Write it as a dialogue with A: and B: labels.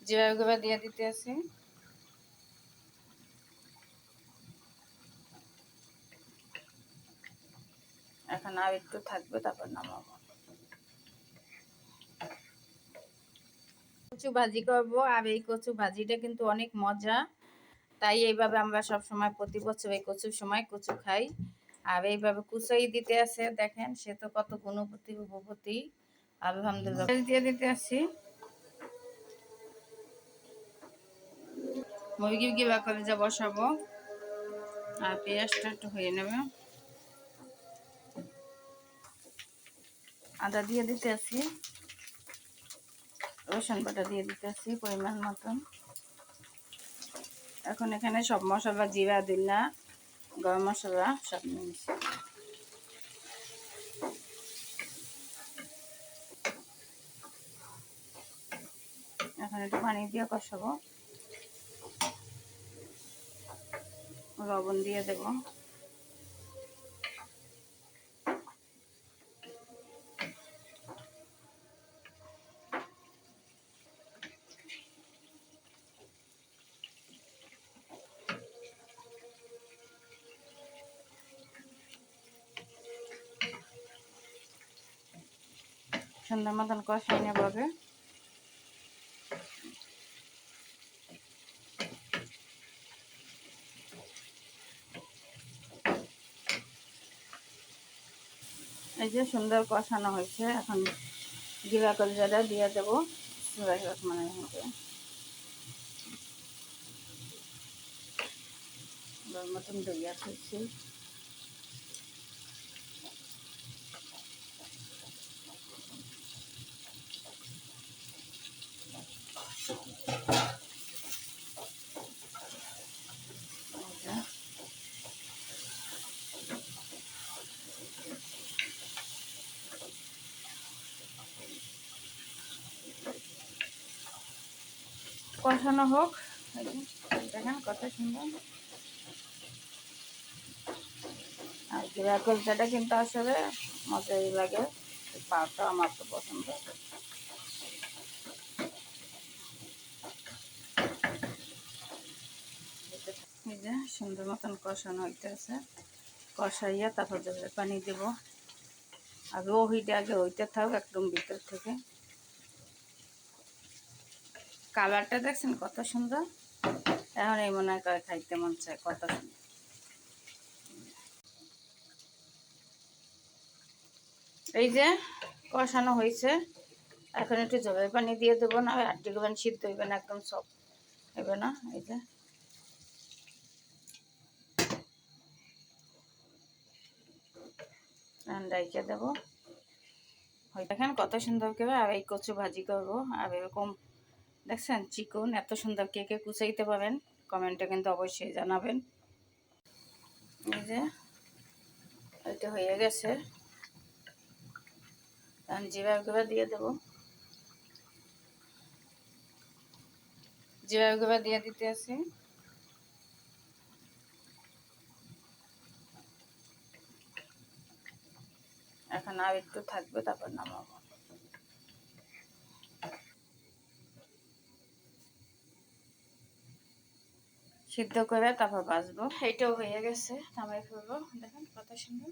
A: জিরা গুঁড়া দিয়ে দিতে আছে। এখন আর একটু থাকবে, তারপর নামাবো। কচু ভাজি করবো, আর এই কচু ভাজিটা কিন্তু অনেক মজা। তাই এইভাবে আমরা সব সময় প্রতি বছর এই কচুর সময় কচু খাই। আর এইভাবে কুচাই দিতে আছে, দেখেন সে তো কত গুণপতি উপপতি। আলহামদুলিল্লাহ দিয়ে দিতে আসি। মুরগি গিলা করে যা বসাবো, আর পেঁয়াজটা একটু হয়ে নেবে। আদা দিয়ে দিতে আসি, রসুন বাটা দিয়ে দিতে আসি পরিমাণ মতন। এখন এখানে সব মশলা, জিরা, দিল্লা, গরম মশলা সব নিয়েছি। এখন একটু পানি দিয়ে কষাবো, লবণ দিয়ে দেব। সুন্দর মতন কষাই নেব আগে। এই যে সুন্দর কষানো হয়েছে, এখন জিরা কলজাটা দিয়ে দেবো। মানে মতন দইয়া খাচ্ছি। কষানো হোক, দেখেন কত সুন্দর। আর জিরা কলজাটা কিন্তু আসলে মজাই লাগে, পাটা আমার তো পছন্দ। এই যে সুন্দর মতন কষানো হইতেছে, কষাইয়া তারপর জলের পানি দেব। আর ওইটা আগে হইতে থাক একদম ভিতর থেকে। কালারটা দেখছেন কত সুন্দর, এখন এই মনে করে খাইতে মন চায়, কত সুন্দর। এই যে কষানো হয়েছে, এখন একটু জলের পানি দিয়ে দেবো, না আটটি গুলো সিদ্ধ হইবে না, একদম সব হইবে না। এই যে ডাইকে দেবো। দেখেন কত সুন্দর করে আর এই কচু ভাজি করবো। আর এরকম দেখছেন চিকন, এত সুন্দর কে কে কুচাইতে পারেন কমেন্টে কিন্তু অবশ্যই জানাবেন। এই যে এটা হয়ে গেছে, এখন জিরার গুঁড়া দিয়ে দেবো। জিরার গুঁড়া দিয়ে দিতে আছে। এখন আর একটু থাকবে, তারপর নামাবো। সিদ্ধ করে তারপর ভাজবো। এইটাও হয়ে গেছে, নামাই ফেলবো। দেখেন কত সুন্দর।